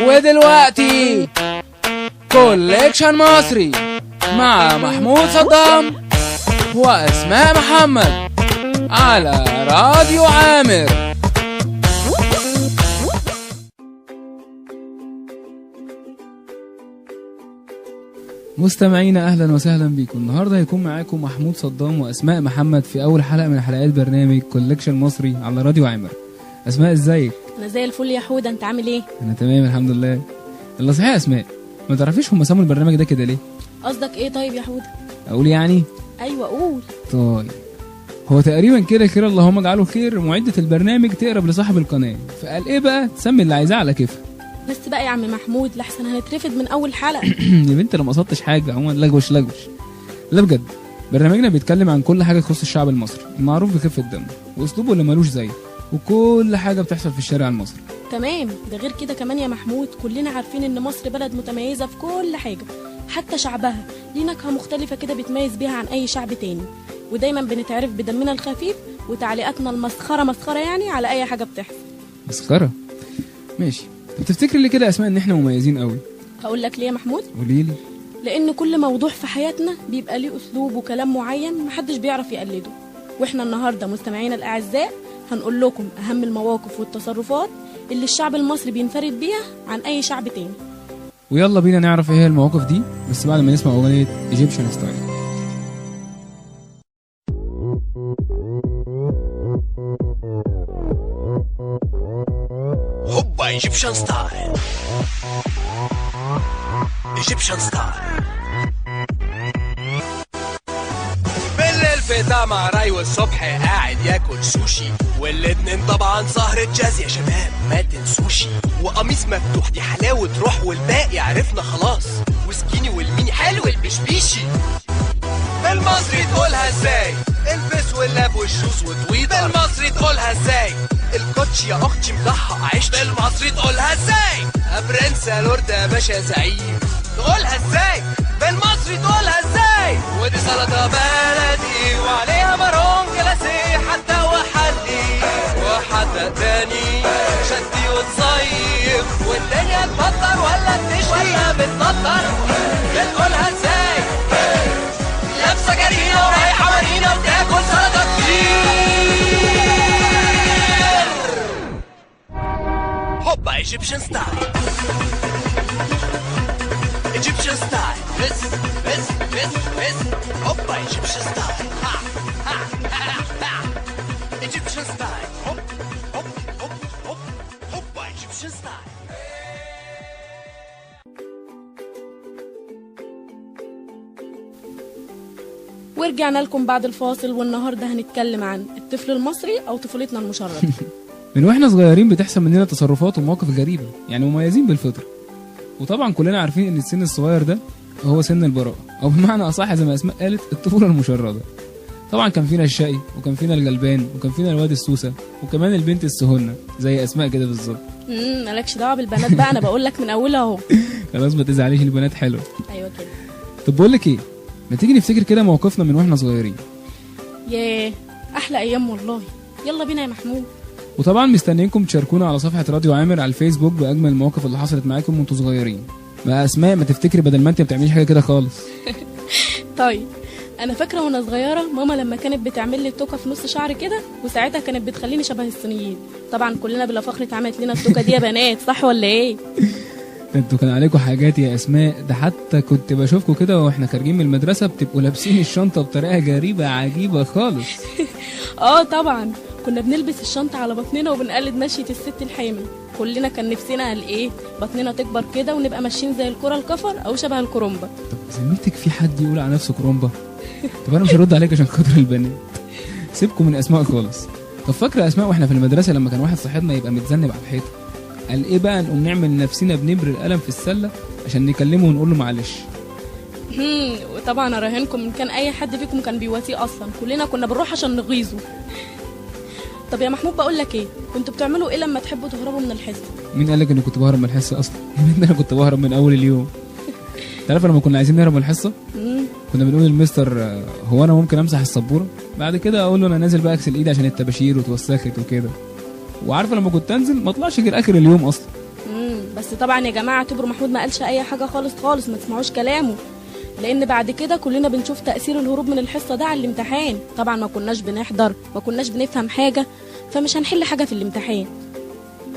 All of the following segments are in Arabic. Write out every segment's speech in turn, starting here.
ودلوقتي كوليكشن مصري مع محمود صدام واسماء محمد على راديو عامر. مستمعينا اهلا وسهلا بيكم. النهارده هيكون معاكم محمود صدام واسماء محمد في اول حلقه من حلقات برنامج كوليكشن مصري على راديو عامر. اسماء ازيك؟ انا زي الفل يا حوده، انت عامل ايه؟ انا تمام الحمد لله. الله صحيح يا اسماء، ما تعرفيش هم سموا البرنامج ده كده ليه؟ قصدك ايه طيب يا حوده؟ اقول يعني؟ ايوه قول. طيب هو تقريبا كده اللهم اجعله خير معدة البرنامج تقرب لصاحب القناه، فقال ايه بقى تسمي اللي عايزاه على كيفها. بس بقى يا عم محمود لحسن هنترفد من اول حلقه. يا بنت انا ما قصدتش حاجه، عموما لجوش لا بجد. برنامجنا بيتكلم عن كل حاجه تخص الشعب المصري المعروف بخفه دمه واسلوبه اللي ملوش زيه وكل حاجه بتحصل في الشارع المصري. تمام، ده غير كده كمان يا محمود كلنا عارفين ان مصر بلد متميزه في كل حاجه، حتى شعبها ليه نكهه مختلفه كده بتميز بيها عن اي شعب تاني، ودايما بنتعرف بدمنا الخفيف وتعليقاتنا المسخره يعني على اي حاجه بتحصل. مسخره؟ ماشي. طب تفتكري ليه كده اسماء ان احنا مميزين قوي؟ هقول لك ليه يا محمود. قوليلي. لان كل موضوع في حياتنا بيبقى ليه اسلوب وكلام معين محدش بيعرف يقلده، واحنا النهارده مستمعينا الاعزاء هنقول لكم اهم المواقف والتصرفات اللي الشعب المصري بينفرد بيها عن اي شعب تاني. ويلا بينا نعرف ايه هي المواقف دي، بس بعد ما نسمع اغنيه ايجيبشن ستايل. هوبا ايجيبشن ستايل، ايجيبشن ستايل. بالليل في دمعراي والصبح قاعد ياكل سوشي، والاتنين طبعا سهرة جاز يا شباب ما تنسوشي، وقميص مفتوح دي حلاوة روح والباقي عرفنا خلاص، وسكيني والميني حلو البشبيشي. بالمصري تقولها ازاي؟ البس واللاب والشوز وطويل. بالمصري تقولها ازاي؟ الكوتش يا اختي مضحى عيش. بالمصري تقولها ازاي؟ برنس يا لورد يا باشا زعيم. تقولها ازاي؟ بالمصري تقولها ازاي؟ ودي سلطة بلدي وعليها مارون جلاسي حتى وحلي وحتى تاني شدي وتصيف والدنيا تبطر ولا بتشتي ولا بتنطر. بتقولها ازاي؟ لابسة جرينة ورايحة مارينا وبتاكل سلطة كتير. هوبا ايجيبشن ستايل، ايجيبشن ستايل. بس هوبا ايجيبشن ستايل. ايجيبشن ستايل. هوبا ايجيبشن ستايل. ورجعنا لكم بعد الفاصل، والنهارده هنتكلم عن الطفل المصري او طفولتنا المشردة. من واحنا صغيرين بتحصل مننا تصرفات ومواقف غريبه، يعني مميزين بالفطره. وطبعا كلنا عارفين ان السن الصغير ده هو سن البراءه، او بمعنى اصح زي ما اسماء قالت الطفوله المشرده. طبعا كان فينا الشقي وكان فينا الجلبان وكان فينا الواد السوسه وكمان البنت السهنه زي اسماء كده بالظبط. مالكش دعوه بالبنات بقى، انا بقول لك من اولها اهو. خلاص ما تزعليش، البنات حلوه. ايوه كده. طب بقول لك ايه، ما تيجي نفتكر كده مواقفنا من واحنا صغيرين. ياه احلى ايام والله. يلا بينا يا محمود. وطبعا مستنيينكم تشاركونا على صفحه راديو عامر على الفيسبوك باجمل المواقف اللي حصلت معاكم وانتوا صغيرين. بقى اسماء ما تفتكري بدل ما انت ما بتعمليش حاجه كده خالص. طيب انا فاكره وانا صغيره ماما لما كانت بتعمل لي التوكه في نص شعر كده، وساعتها كانت بتخليني شبه الصينيين. طبعا كلنا بلا فخر اتعملت لنا التوكه دي يا بنات، صح ولا ايه؟ ده انتوا كان عليكم حاجات يا اسماء، ده حتى كنت بشوفكم كده واحنا خارجين من المدرسه بتبقوا لابسين الشنطه بطريقه غريبه عجيبه خالص. طبعا كنا بنلبس الشنطه على بطننا وبنقلد مشيه الست الحامل. كلنا كان نفسنا قال ايه بطننا تكبر كده ونبقى ماشيين زي الكره الكفر او شبه الكرومبا. طب ذمتك في حد يقول على نفسه كرومبا؟ طب انا مش هرد عليك عشان خاطر البنات، سيبكم من اسماء خالص. طب فاكره اسماء واحنا في المدرسه لما كان واحد صاحبنا يبقى متذنب على الحيطه، قال ايه بقى نقوم نعمل نفسنا بنبر القلم في السله عشان نكلمه ونقول له معلش. وطبعا اراهنكم ان كان اي حد فيكم كان بيواسيه اصلا، كلنا كنا بنروح عشان نغيظه. طب يا محمود بقول لك ايه، كنتوا بتعملوا ايه لما تحبوا تهربوا من الحصه؟ مين قال لك اني كنت بهرب من الحصه اصلا؟ انا كنت بهرب من اول اليوم. تعرف لما كنا عايزين نهرب من الحصه كنا بنقول للمستر هو انا ممكن امسح السبوره؟ بعد كده اقول له انا نازل بقى اغسل ايدي عشان الطباشير وتوسخت وكده. وعارفه لما كنت انزل ما اطلعش غير اخر اليوم اصلا. بس طبعا يا جماعه اعتبروا محمود ما قالش اي حاجه خالص خالص، ما تسمعوش كلامه، لان بعد كده كلنا بنشوف تاثير الهروب من الحصه ده على الامتحان. طبعا ما كناش بنحضر، ما كناش بنفهم حاجه، فمش هنحل حاجه في الامتحان.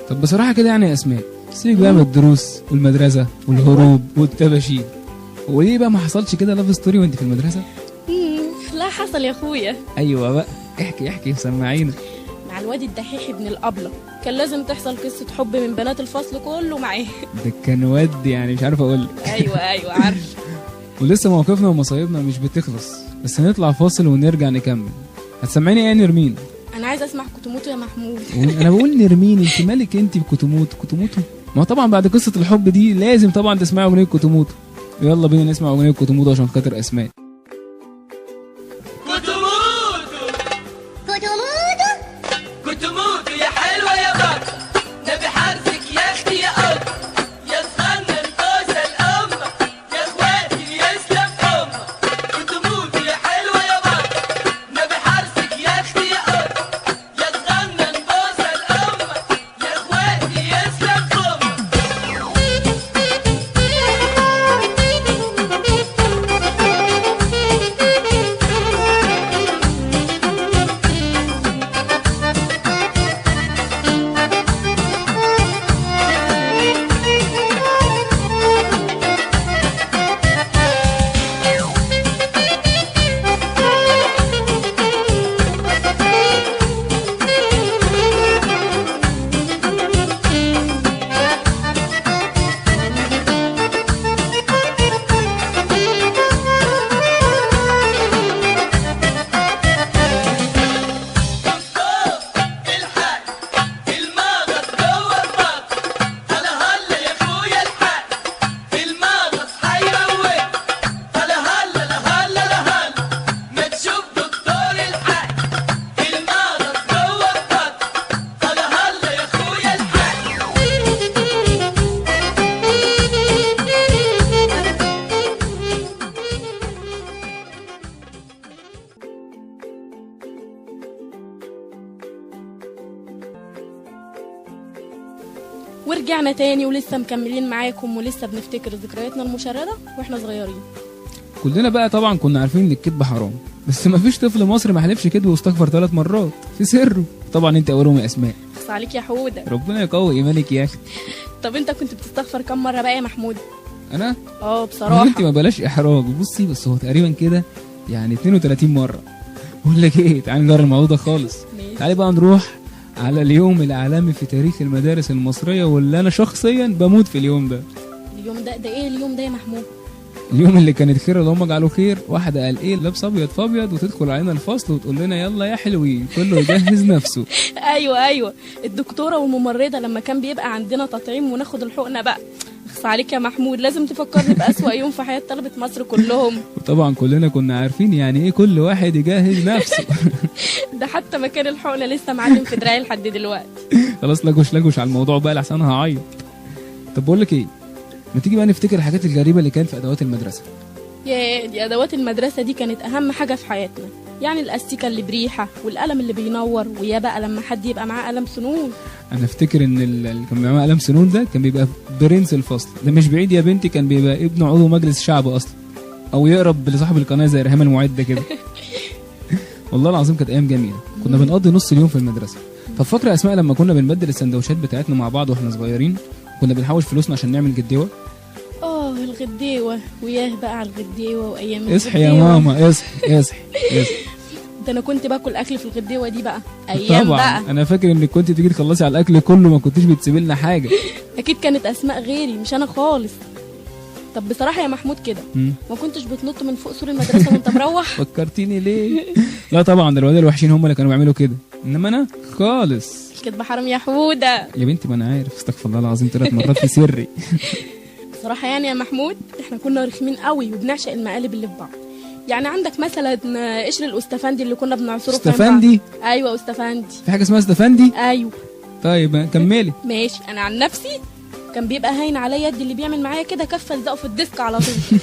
طب بصراحه كده يعني يا اسماء، سيبك بقى من الدروس والمدرسه والهروب والتباشير، وليه بقى ما حصلش كده لاف ستوري وانت في المدرسه؟ لا حصل يا اخويا. ايوه بقى، احكي وسمعينا. مع الواد الدحيح ابن الابله كان لازم تحصل قصه حب من بنات الفصل كله معاه. ده كان ود يعني مش عارف اقول لك. ايوه عارف. ولسه مواقفنا ومصايبنا مش بتخلص، بس هنطلع فاصل ونرجع نكمل. هتسمعيني ايه يا نرمين؟ انا عايزه اسمع كتموتو يا محمود. انا بقول نرمين، انت مالك انت بكتموتو؟ ما طبعا بعد قصه الحب دي لازم طبعا تسمعي اغنيه كتموتو. يلا بينا نسمع اغنيه كتموتو عشان خاطر اسماء. كتموتو يا حلوة يا بط، نبي حرفك يا اختي يا قط، يا صغنن طازة الأمة، يا اخواتي يسلم أمة. كتموتو يا حلوة يا بط، نبي حرفك يا اختي يا قط، يا صغنن طازة الأمة، يا اخواتي يسلم أمة. ورجعنا تاني ولسه مكملين معاكم ولسه بنفتكر ذكرياتنا المشردة واحنا صغيرين. كلنا بقى طبعا كنا عارفين ان الكذب حرام، بس ما فيش طفل مصري ما حلفش كذب واستغفر 3 مرات في سره. طبعا انت اولهم يا اسماء. خص عليك يا حوده. ربنا يقوي ايمانك يا اخي. طب انت كنت بتستغفر كم مره بقى يا محمود؟ انا بصراحه انت ما بلاش احراج. بصي بس هو تقريبا كده يعني 32 مره. بقول لك ايه، تعالى نجرب الموضوع ده خالص. تعالي بقى نروح على اليوم العالمي في تاريخ المدارس المصريه، واللي انا شخصيا بموت في اليوم ده. اليوم ده ايه اليوم ده يا محمود؟ اليوم اللي كانت خير اللهم اجعله خير. واحده قال ايه، لابس ابيض فابيض وتدخل علينا الفصل وتقول لنا يلا يا حلوين كله يجهز نفسه. ايوه الدكتوره والممرضه لما كان بيبقى عندنا تطعيم وناخد الحقنه بقى. اخص عليك يا محمود، لازم تفكرني بأسوأ يوم في حياه طلبه مصر كلهم. وطبعا كلنا كنا عارفين يعني ايه كل واحد يجهز نفسه. ده حتى مكان الحقنه لسه معلم في دراعي لحد دلوقتي. خلاص لجوش على الموضوع بقى لحسن هعيط. طب بقول لك ايه، ما تيجي بقى نفتكر الحاجات الغريبه اللي كانت في ادوات المدرسه. يا دي ادوات المدرسه دي كانت اهم حاجه في حياتنا، يعني الاستيكه اللي بريحه والقلم اللي بينور، ويا بقى لما حد يبقى معاه قلم سنون. انا افتكر ان اللي كان معاه قلم سنون ده كان بيبقى برنس الفصل. ده مش بعيد يا بنتي، كان بيبقى ابن عضو مجلس شعب اصلا، او يقرب لصاحب القناه زي ريهام المعده كده. والله العظيم كانت ايام جميله. كنا بنقضي نص اليوم في المدرسه. طب فاكره اسماء لما كنا بنبدل السندوتشات بتاعتنا مع بعض واحنا صغيرين، كنا بنحوش فلوسنا عشان نعمل جديوه؟ الغديوه، وياه بقى على الغديوه وايام اصحي يا ماما، اصحي. ده انا كنت باكل اكل في الغديوه دي بقى ايام طبعا بقى. انا فاكر انك كنت تيجي تخلصي على الاكل كله، ما كنتيش بتسيبي لنا حاجه. اكيد كانت اسماء غيري مش انا خالص. طب بصراحه يا محمود كده ما كنتش بتنط من فوق سور المدرسه وانت مروح؟ فكرتيني ليه؟ لا طبعا ده الولاد الوحشين هم اللي كانوا بيعملوا كده، انما انا خالص. الكدب حرام يا حوده. يا بنتي ما انا عارف، استغفر الله العظيم 3 مرات في سري. بصراحه يعني يا محمود احنا كنا رخمين قوي وبنعشق المقالب اللي في بعض. يعني عندك مثلا قشر الاستفندي اللي كنا بنعصره في استفندي؟ ايوه استفندي. في حاجه اسمها استفندي؟ ايوه. طيب كملي. ماشي. انا عن نفسي كان بيبقى هاين عليا يد اللي بيعمل معايا كده كفه الزقه في الديسك على طول.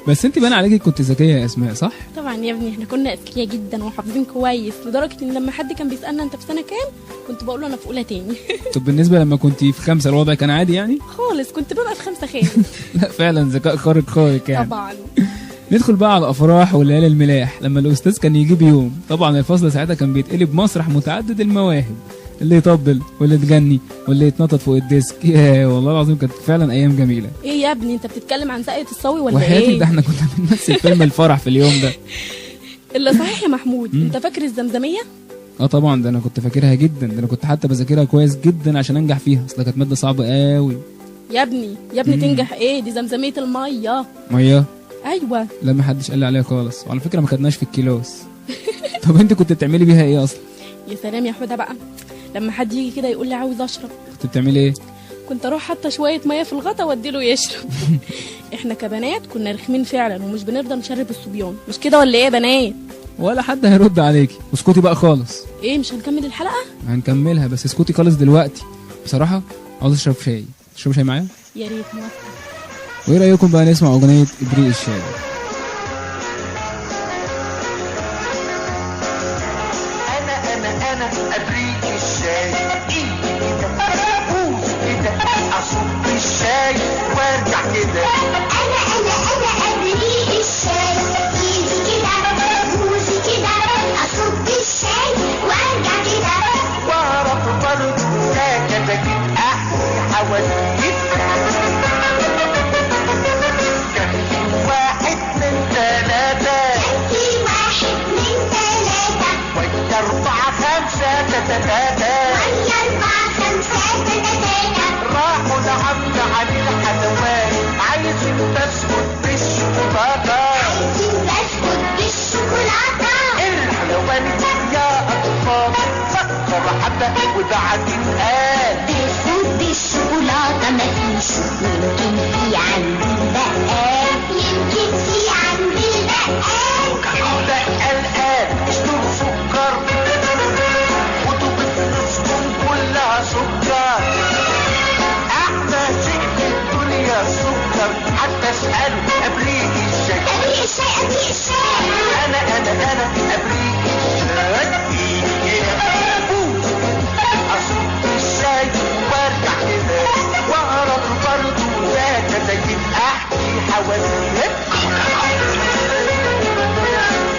بس انت بان عليكي كنت ذكيه يا اسماء، صح؟ طبعا يا ابني احنا كنا اذكياء جدا وحافظين كويس، لدرجه ان لما حد كان بيسالنا انت في سنه كام كنت بقول له انا في اولى تاني. طب بالنسبه لما كنت في 5 الوضع كان عادي يعني؟ خالص كنت ببقى في 5 خالص. لا فعلا ذكاء خارق خارق يعني. طبعا. ندخل بقى على الافراح والليالي الملاح، لما الاستاذ كان يجيب يوم طبعا الفصل ساعتها كان بيتقلب مسرح متعدد المواهب، اللي يطبل واللي تغني واللي يتنطط فوق الديسك. يا والله العظيم كانت فعلا ايام جميله. ايه يا ابني انت بتتكلم عن ساقية الصاوي ولا وحياتك ايه؟ ده احنا كنا بنمثل فيلم الفرح في اليوم ده. اللي صحيح يا محمود انت فاكر الزمزميه؟ اه طبعا، ده انا كنت فاكرها جدا، ده انا كنت حتى بذاكرها كويس جدا عشان انجح فيها، اصل كانت ماده صعبه قوي. يا ابني تنجح ايه؟ دي زمزميه الميه. ميه؟ ايوه. لا ما حدش قال لي عليها خالص، وعلى فكره ما خدناش في الكلاس. طب انت كنت بتعملي بيها ايه اصلا؟ يا سلام يا حوده بقى، لما حد يجي كده يقول لي عاوز اشرب كنت بتعملي ايه؟ كنت اروح حتى شويه ميه في الغطا واديله يشرب. احنا كبنات كنا رخمين فعلا ومش بنرضى نشرب الصبيان، مش كده ولا ايه يا بنات؟ ولا حد هيرد عليكي، اسكتي بقى خالص. ايه مش هنكمل الحلقه؟ هنكملها بس اسكتي خالص دلوقتي. بصراحه عاوز اشرب شاي، تشرب شاي معايا؟ يا ريت موافقه. وايه رايكم بقى نسمع اغنيه ابريق الشاي؟ انا ابريق الشاي، ايدي كده بوس كده اصب الشاي وارجع كده. انا ابريق الشاي، ايدي كده بوسي كده اصب الشاي وارجع كده. واعرف برضه ساكت اجيب احلى حواديت. كان في واحد من ثلاثة، ويا 4 5 تتتاتا، راحوا لعم علي الحلوان عايزين بسكوت بالشوكولاتة. الحلوان يا أطفال فكر حبة وبعدين قال بسكوت بالشوكولاتة مفيش، يمكن في عندي البقال، يمكن في عندي البقال. الآن اشتروا سكر خدوا بفلوسكم كلها سكر. أحلى شيء في الدنيا السكر، حتى اسألوا أبريق الشاي. أبريق الشاي أبريق الشاي. أنا أبريق الشاي، كده بوس أصب الشاي وارجع كده. وأعرف برضه ذاك تجيب أحكي حواديت.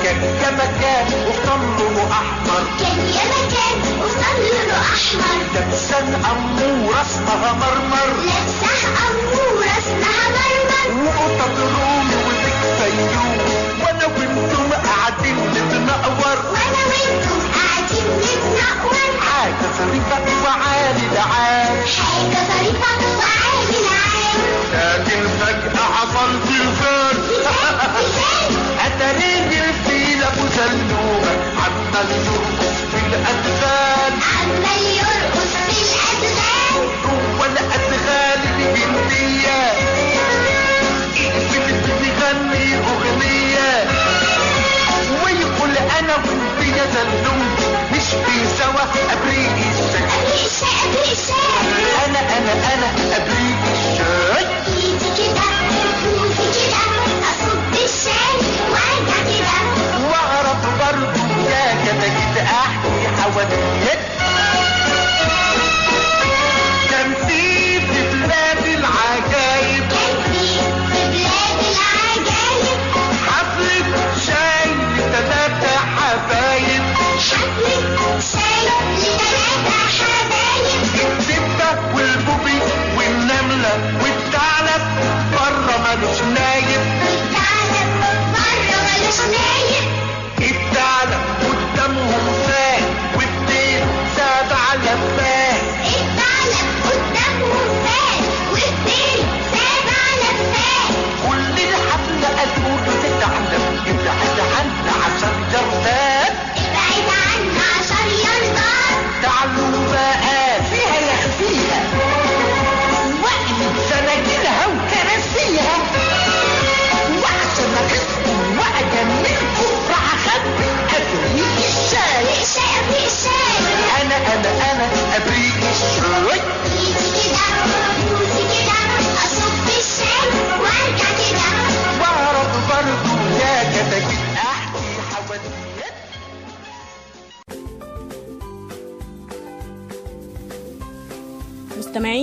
كان يا مكان وصلوا أحمر، كان يا مكان وصلوا أحمر، لابسان أمورة اسمها مرمر، لابسه أمورة اسمها مرمر، وقطط رومي وذيك فيوم، وأنا وأنتم قاعدين نتنقور، وأنا وأنتم قاعدين نتنقور. حاجة ظريفة وعالي العال، حاجة ظريفة وعالي العال. لكن فجأة حصل زلزال. أتاريني الفيل أبو زلومة عمال يرقص في الأدغال، عمال يرقص في الأدغال، جوه الأدغال الهندية الفيل بيغني أغنية ويقول أنا وأنت يا زلوم نشبي سوا أبريق الشاي. أبريق الشاي أبريق الشاي. أنا أبريق الشاي، إيدي كده بوسي كده أصب الشاي وارجع كده. وأعرف برضه يا كده أحكي حواديت.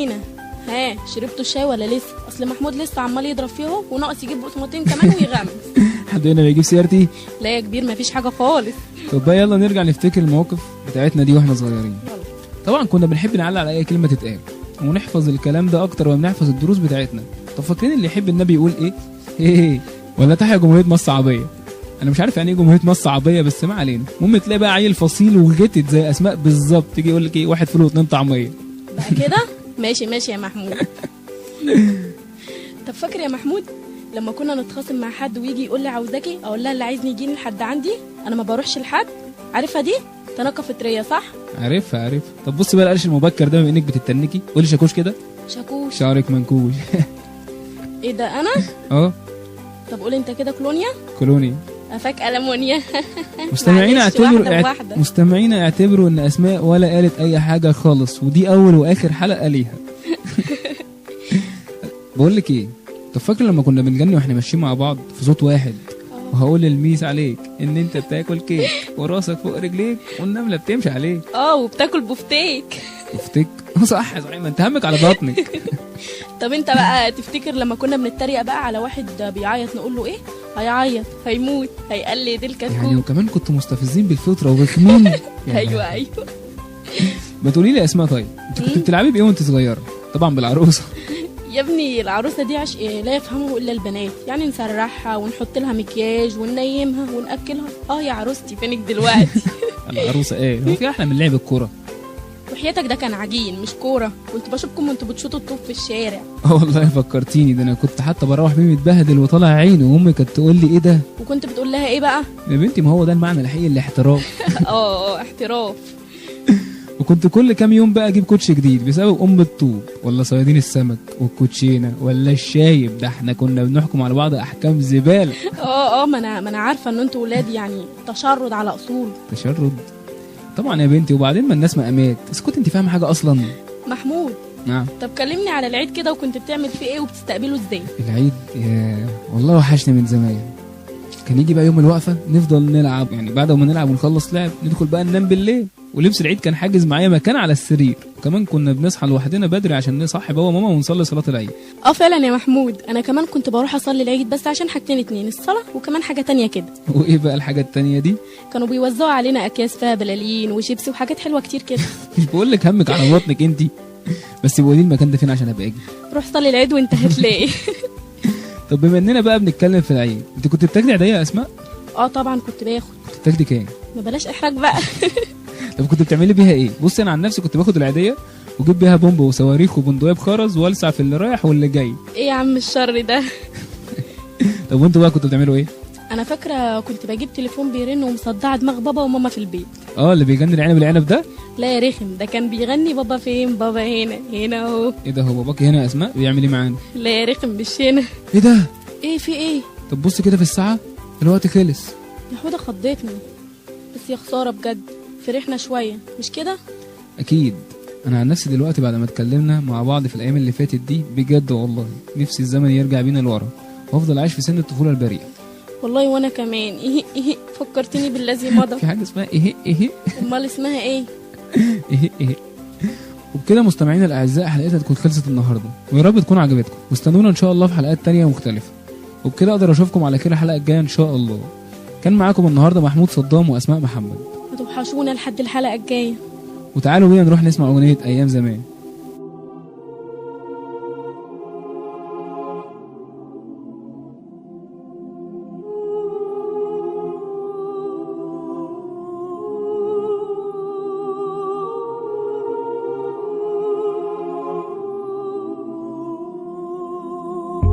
علينا. ها شربتوا الشاي ولا لسه؟ اصل محمود لسه عمال يضرب فيهم وناقص يجيب بقسماطين كمان ويغمس. حد هنا بيجيب سيرتي؟ لا يا كبير مفيش حاجه خالص. طب بقى يلا نرجع نفتكر المواقف بتاعتنا دي واحنا صغيرين. يلا. طبعا كنا بنحب نعلق على اي كلمه تتقال ونحفظ الكلام ده اكتر وما بنحفظ الدروس بتاعتنا. طب فاكرين اللي يحب النبي يقول ايه؟ ايه ولا تحيا جمهوريه مصر العربيه. انا مش عارف يعني ايه جمهوريه مصر العربيه بس ما علينا. المهم تلاقي بقى عيل فصيل وغتت زي اسماء بالظبط تيجي يقول لك ايه 1 فول و2 طعميه. بقى كده ماشي يا محمود. طب فاكر يا محمود لما كنا نتخاصم مع حد ويجي يقول لي عاوزاكي اقول لها اللي عايزني يجيني لحد عندي، انا ما بروحش لحد. عارفها دي تناقه فطريه صح؟ عارفها. طب بص بقى القرش المبكر ده بما انك بتتنكي قولي شاكوش كده. شاكوش. شعرك منكوش. ايه ده انا؟ اه طب قول انت كده كولونيا. كولونيا. افاك المونيا. مستمعين اعتبروا ان اسماء ولا قالت اي حاجه خالص ودي اول واخر حلقه ليها. بقول لك ايه، طب فاكر لما كنا بنغني واحنا ماشيين مع بعض في صوت واحد وهقول للميس عليك ان انت بتاكل كيك وراسك فوق رجليك والنمله بتمشي عليك. وبتاكل بوفتيك. بوفتيك صح صحيح ما انت همك على بطنك. طب انت بقى تفتكر لما كنا بنتريق بقى على واحد بيعيط نقول له ايه؟ هيعيط هيموت هيقلد الكتكوت يعني وكمان كنتوا مستفزين بالفطره ورخمين. ايوه ما تقولي لي اسماء طيب انت كنت بتلعبي بايه وانت صغيره؟ طبعا بالعروسه. يا ابني العروسه دي عشق لا يفهمه الا البنات، يعني نسرحها ونحط لها مكياج وننيمها وناكلها. يا عروستي فينك دلوقتي؟ العروسه ايه؟ هو في احلى من لعب الكوره؟ وحياتك ده كان عجين مش كوره، كنت بشوفكم وانتوا بتشوطوا الطوب في الشارع. والله فكرتيني، ده انا كنت حتى بروح بيه متبهدل وطالع عيني وامي كانت تقول لي ايه ده؟ وكنت بتقول لها ايه بقى؟ يا بنتي ما هو ده المعنى الحقيقي الاحتراف. احتراف. وكنت كل كام يوم بقى اجيب كوتش جديد بسبب ام الطوب ولا صيادين السمك والكوتشينه ولا الشايب. ده احنا كنا بنحكم على بعض احكام زباله. ما انا عارفه ان انتوا ولاد يعني تشرد على اصول. تشرد طبعا يا بنتي، وبعدين ما الناس مقامات. اسكت انت فاهمه حاجه اصلا؟ محمود نعم. طب كلمني على العيد كده وكنت بتعمل فيه ايه وبتستقبله ازاي؟ العيد يا والله وحشني من زمان. كان يجي بقى يوم الوقفه نفضل نلعب، يعني بعد ما نلعب ونخلص لعب ندخل بقى ننام بالليل، ولبس العيد كان حاجز معايا مكان على السرير، وكمان كنا بنصحى لوحدنا بدري عشان نصحي بابا وماما ونصلي صلاه العيد. فعلا يا محمود انا كمان كنت بروح اصلي العيد بس عشان حاجتين اتنين، الصلاه وكمان حاجه تانية كده. وايه بقى الحاجه التانية دي؟ كانوا بيوزعوا علينا اكياس فيها بلالين وشيبسي وحاجات حلوه كتير كده. مش بقول لك همك على بطنك انت؟ بس بقولي المكان ده فين عشان ابقى اجي. روح صلي العيد وانت هتلاقي. طب بما اننا بقى بنتكلم في العيد، انت كنت بتاخدي عيديه يا اسماء؟ طبعا كنت باخد. كنت بتاخدي كام؟ ما بلاش احراج بقى. طب كنت بتعملي بيها ايه؟ بصي انا عن نفسي كنت باخد العيديه وجيب بيها بومب وصواريخ وبندقيه بخرز والسع في اللي رايح واللي جاي. ايه يا عم الشر ده؟ طب وانتوا بقى كنتوا بتعملوا ايه؟ انا فاكره كنت بجيب تليفون بيرن ومصدعه دماغ بابا وماما في البيت. اللي بيغني العنب ده؟ لا يا رخم، ده كان بيغني بابا فين بابا هنا اهو. ايه ده، هو باباكي هنا يا اسماء؟ بيعمل ايه معانا؟ لا يا رخم مش هنا. ايه ده؟ ايه في ايه؟ طب بص كده في الساعه الوقت خلص. يا حوده خضتني، بس يا خساره بجد فرحنا شويه مش كده؟ اكيد. انا عن نفسي دلوقتي بعد ما اتكلمنا مع بعض في الايام اللي فاتت دي بجد والله نفسي الزمن يرجع بينا لورا وافضل عايش في سن الطفوله البريئه. والله وانا كمان. ايه فكرتني بالذي مضى. في حاجه اسمها ايه؟ امال اسمها ايه؟ ايه. وبكده مستمعينا الاعزاء حلقتنا تكون خلصت النهارده، ويا رب تكون عجبتكم، واستنونا ان شاء الله في حلقات تانية مختلفه. وبكده اقدر اشوفكم على كده الحلقه الجايه ان شاء الله. كان معاكم النهارده محمود صدام واسماء محمد. هتوحشونا لحد الحلقه الجايه. وتعالوا بينا نروح نسمع اغنيه ايام زمان.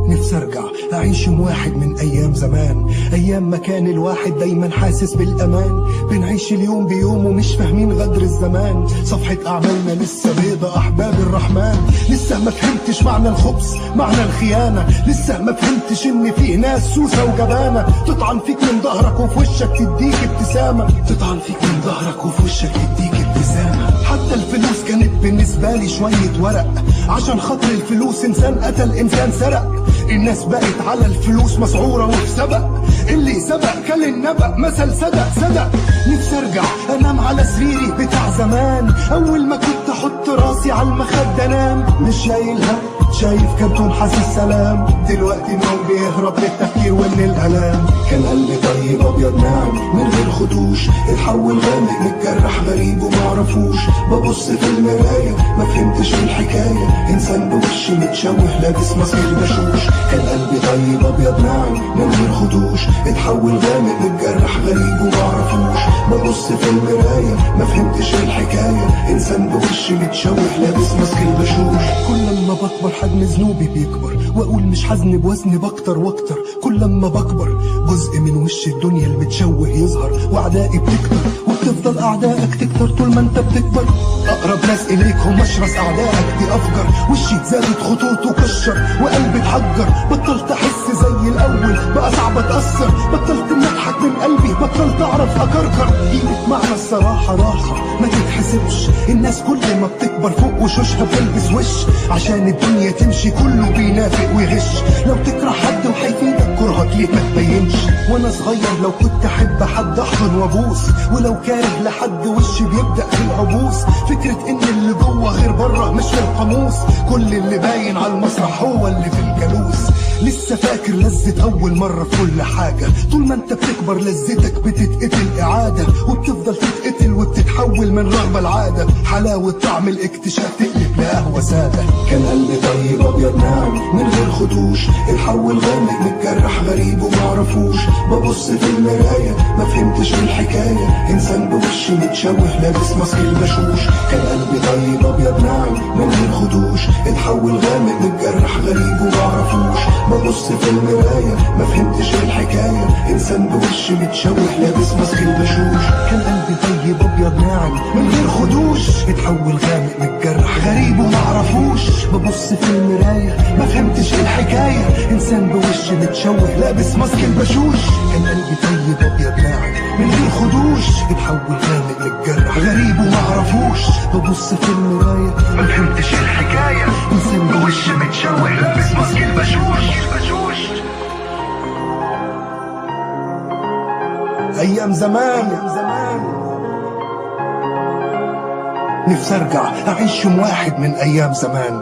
نفسي ارجع اعيش يوم واحد من ايام زمان، ايام ما كان الواحد دايما حاسس بالامان. بنعيش اليوم بيوم ومش فاهمين غدر الزمان، صفحة اعمالنا لسه بيضة احباب الرحمن. لسه ما فهمتش معنى الخبث معنى الخيانة، لسه ما فهمتش ان فيه ناس سوسة وجبانة تطعن فيك من ظهرك وفي وشك تديك ابتسامة، تطعن فيك من ظهرك وفي وشك تديك ابتسامة. حتى الفلوس كانت بالنسبة لي شوية ورق، عشان خاطر الفلوس انسان قتل انسان سرق. الناس بقت على الفلوس مسعورة وفي سبق، اللي سبق كل النبأ مثل صدق. نفسي ارجع انام على سريري بتاع زمان، اول ما كنت احط راسي على المخدة انام مش شايل هم، شايف كرتون حاسس سلام. دلوقتي النوم بيهرب من التفكير ومن الالام. كان قلبي طيب ابيض ناعم من غير خدوش، اتحول غامق متجرح غريب ومعرفوش. ببص في المراية ما فهمتش الحكاية، انسان بوش متشوه لابس ماسك البشوش. كان قلبي طيب ابيض ناعم من غير خدوش، اتحول غامق متجرح غريب ومعرفوش. ببص في المراية ما فهمتش الحكاية، انسان بوش متشوه لابس ماسك البشوش. كل ما بكبر حجم ذنوبي بيكبر، واقول مش حزن بوزن بكتر واكتر. كل ما بكبر جزء من وش الدنيا المتشوه يظهر، واعدائي بتكتر وبتفضل اعدائك تكتر طول ما انت بتكبر. اقرب ناس اليك هم اشرس اعدائك دي افجر. وشي زادت خطوط وكشر وقلبي اتحجر، بطلت احس زي الاول بقى صعب اتاثر. بطلت ان اضحك من قلبي، بطلت اعرف اكركر. قيمة معنى الصراحة راحة ما تتحسبش، الناس كل ما بتكبر فوق وشوشها بتلبس وش. عشان الدنيا تمشي كله بينافق ويغش، لو تكره حد وهيفيدك كرهك ليه ما تبينش. وانا صغير لو كنت احب حد احضن وابوس، ولو كاره لحد وشي بيبدأ في العبوس. فكرة ان اللي جوه غير بره مش في القاموس، كل اللي باين على المسرح هو اللي في الجلوس. لسه فاكر لذة أول مرة في كل حاجة، طول ما انت بتكبر لذتك بتتقتل إعادة، وبتفضل تتقتل وبتتحول من رغبة العادة. حلاوة طعم الاكتشاف تقلب لقهوة سادة. كان قلبي طيب أبيض ناعم من غير خدوش، اتحول غامق متجرح غريب ومعرفوش. ببص في المراية ما فهمتش الحكاية، إنسان بوش متشوه لابس ماسك البشوش. كان قلبي طيب أبيض ناعم من غير خدوش، اتحول غامق متجرح غريب ومعرفوش. ببص في المراية ما فهمتش الحكاية، انسان بوش متشوه لابس ماسك البشوش. كان قلبي طيب ابيض ناعم من غير خدوش، اتحول غامق متجرح غريب ومعرفوش. ببص في المراية ما فهمتش الحكاية، انسان بوش متشوه لابس ماسك البشوش. كان قلبي طيب ابيض ناعم من غير خدوش، اتحول غامق متجرح غريب ومعرفوش. ببص في المراية ما فهمتش الحكاية، انسان بوش متشوه لابس ماسك البشوش. أيام زمان نفسي أرجع أعيش يوم واحد من أيام زمان.